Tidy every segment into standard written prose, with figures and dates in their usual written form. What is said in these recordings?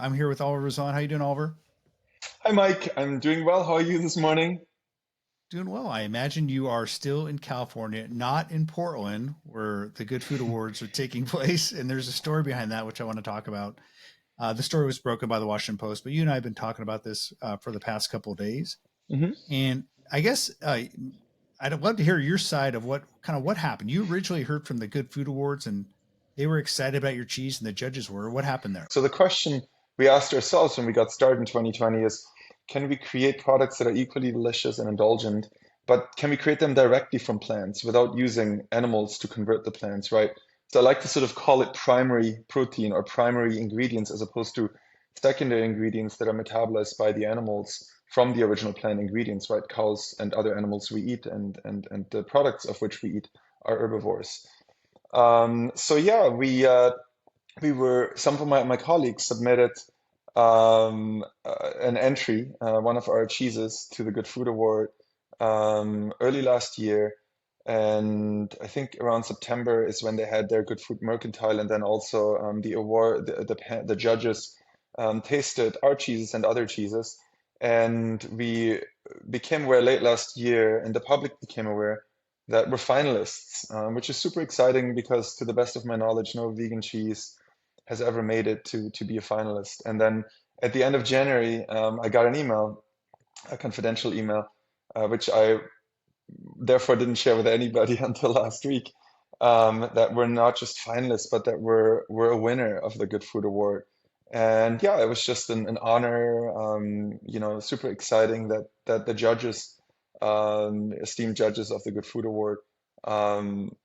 I'm here with Oliver Zahn. How you doing, Oliver? Hi, Mike. I'm doing well. How are you this morning? Doing well. I imagine you are still in California, not in Portland, where the Good Food Awards are taking place. And there's a story behind that, which I want to talk about. The story was broken by the Washington Post, but you and I have been talking about this for the past couple of days. hmm And I guess I'd love to hear your side of what happened. You originally heard from the Good Food Awards, and they were excited about your cheese, and the judges were. What happened there? So the question we asked ourselves when we got started in 2020 is, can we create products that are equally delicious and indulgent, but can we create them directly from plants without using animals to convert the plants, right? So I like to sort of call it primary protein or primary ingredients as opposed to secondary ingredients that are metabolized by the animals from the original plant ingredients, right? Cows and other animals we eat and the products of which we eat are herbivores. So yeah, we were some of my colleagues submitted an entry, one of our cheeses, to the Good Food Award early last year, and I think around September is when they had their Good Food Mercantile, and then also the award, the judges tasted our cheeses and other cheeses, and we became aware late last year, and the public became aware that we're finalists, which is super exciting because, to the best of my knowledge, no vegan cheese has ever made it to be a finalist. And then at the end of January, I got an email, a confidential email, which I therefore didn't share with anybody until last week, that we're not just finalists, but that we're a winner of the Good Food Award. And yeah, it was just an honor, super exciting that the judges, esteemed judges of the Good Food Award, um,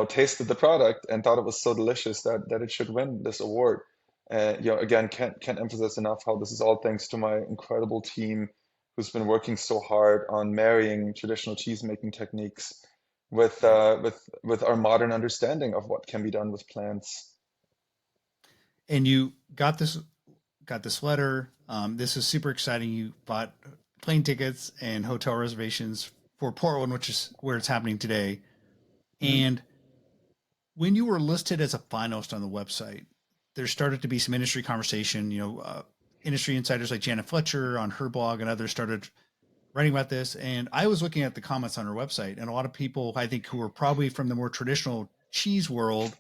tasted the product and thought it was so delicious that it should win this award. And again, can't emphasize enough how this is all thanks to my incredible team who's been working so hard on marrying traditional cheese making techniques with Right. with our modern understanding of what can be done with plants. And you got this letter. This is super exciting. You bought plane tickets and hotel reservations for Portland, which is where it's happening today. Mhm. And when you were listed as a finalist on the website, there started to be some industry conversation. Industry insiders like Janet Fletcher on her blog and others started writing about this. And I was looking at the comments on her website, and a lot of people, I think, who were probably from the more traditional cheese world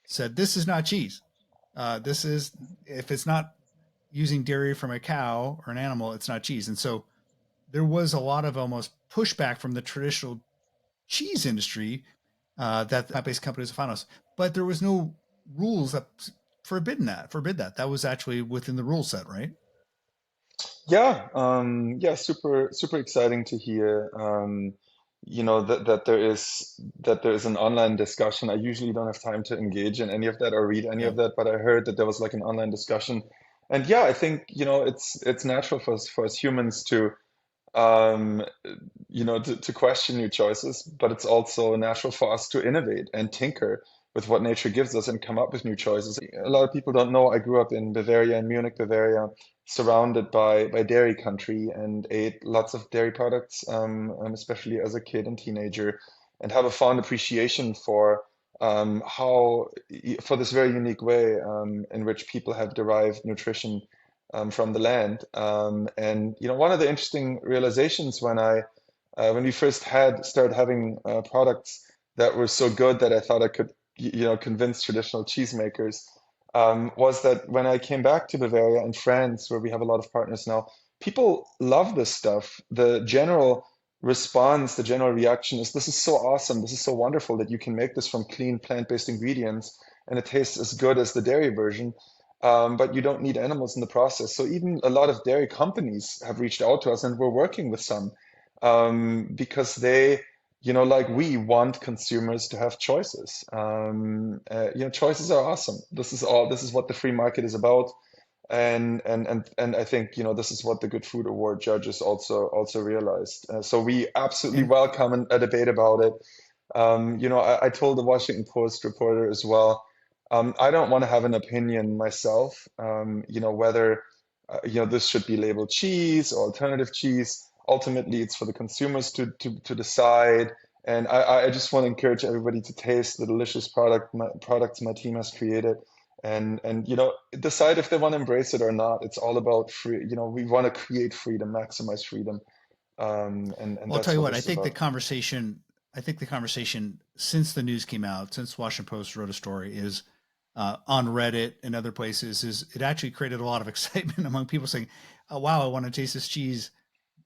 said, "This is not cheese. This is if it's not using dairy from a cow or an animal, it's not cheese." And so there was a lot of almost pushback from the traditional cheese industry that plant-based companies are finalists. But there was no rules that forbid that. That was actually within the rule set, right? Yeah, super exciting to hear. That there is an online discussion. I usually don't have time to engage in any of that or read any Yeah. of that, but I heard that there was like an online discussion. And yeah, I think, it's natural for us humans to um, to question new choices, but it's also natural for us to innovate and tinker with what nature gives us and come up with new choices. A lot of people don't know I grew up in Bavaria, in Munich, Bavaria, surrounded by dairy country and ate lots of dairy products, especially as a kid and teenager, and have a fond appreciation for for this very unique way in which people have derived nutrition from the land. And one of the interesting realizations when we first had started having products that were so good that I thought I could convince traditional cheesemakers, was that when I came back to Bavaria and France, where we have a lot of partners now, people love this stuff. The general response, the general reaction is, "This is so awesome. This is so wonderful that you can make this from clean plant-based ingredients and it tastes as good as the dairy version." But you don't need animals in the process. So even a lot of dairy companies have reached out to us, and we're working with some because they, like we want consumers to have choices. Choices are awesome. This is what the free market is about. And I think, this is what the Good Food Award judges also realized. So we absolutely And welcome a debate about it. I told the Washington Post reporter as well, I don't want to have an opinion myself, whether, this should be labeled cheese or alternative cheese. Ultimately, it's for the consumers to decide. And I just want to encourage everybody to taste the delicious products my team has created and decide if they want to embrace it or not. It's all about free. We want to create freedom, maximize freedom, and Well, I'll tell that's you what what, this is about. I think the conversation since the news came out, since Washington Post wrote a story, is on Reddit and other places, is it actually created a lot of excitement among people saying, oh, wow, I want to taste this cheese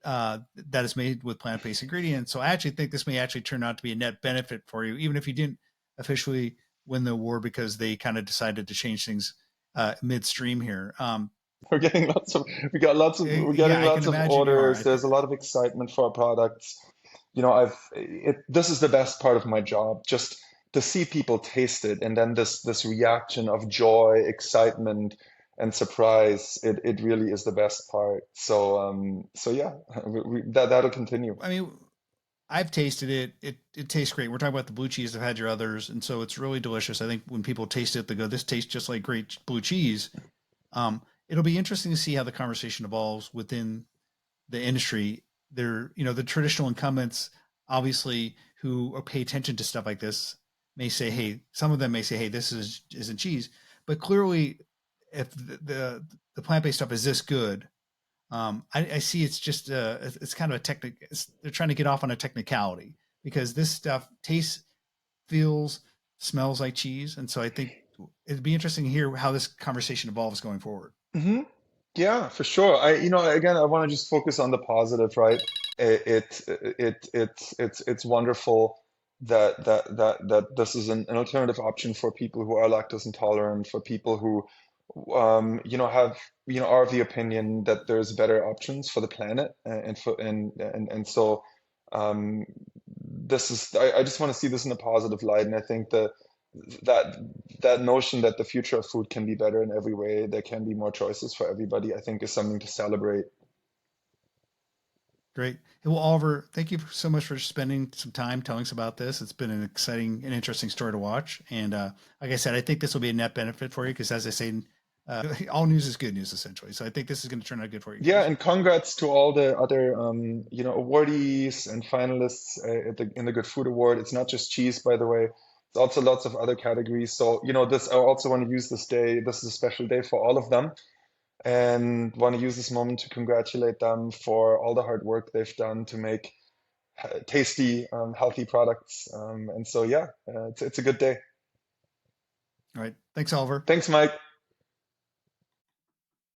that is made with plant-based ingredients. So I actually think this may actually turn out to be a net benefit for you, even if you didn't officially win the award because they kind of decided to change things midstream here. We're getting lots of we're Yeah, getting I can lots of imagine you are. orders. There's a lot of excitement for our products. This is the best part of my job, just to see people taste it, and then this reaction of joy, excitement, and surprise. It really is the best part. So yeah, that'll continue. I mean, I've tasted it. It tastes great. We're talking about the blue cheese. I've had your others, and so it's really delicious. I think when people taste it, they go, "This tastes just like great blue cheese." It'll be interesting to see how the conversation evolves within the industry. The traditional incumbents, obviously, who pay attention to stuff like this, may say, "Hey," some of them may say, "Hey, this isn't cheese," but clearly, if the plant based stuff is this good, I see it's just it's kind of a technic. They're trying to get off on a technicality because this stuff tastes, feels, smells like cheese, and so I think it'd be interesting to hear how this conversation evolves going forward. Hmm. Yeah, for sure. Again, I want to just focus on the positive, right? It's wonderful that this is an alternative option for people who are lactose intolerant, for people who, have, are of the opinion that there's better options for the planet, and so, um, I just want to see this in a positive light, and I think that that notion that the future of food can be better in every way, there can be more choices for everybody, I think is something to celebrate. Great. Well, Oliver, thank you so much for spending some time telling us about this. It's been an exciting and interesting story to watch. And like I said, I think this will be a net benefit for you because, as I say, all news is good news, essentially. So I think this is going to turn out good for you Yeah, guys. and congrats to all the other awardees and finalists in the Good Food Award. It's not just cheese, by the way. It's also lots of other categories. So, this I also want to use this day. This is a special day for all of them, and want to use this moment to congratulate them for all the hard work they've done to make tasty, healthy products. And so, yeah, it's a good day. All right. Thanks, Oliver. Thanks, Mike.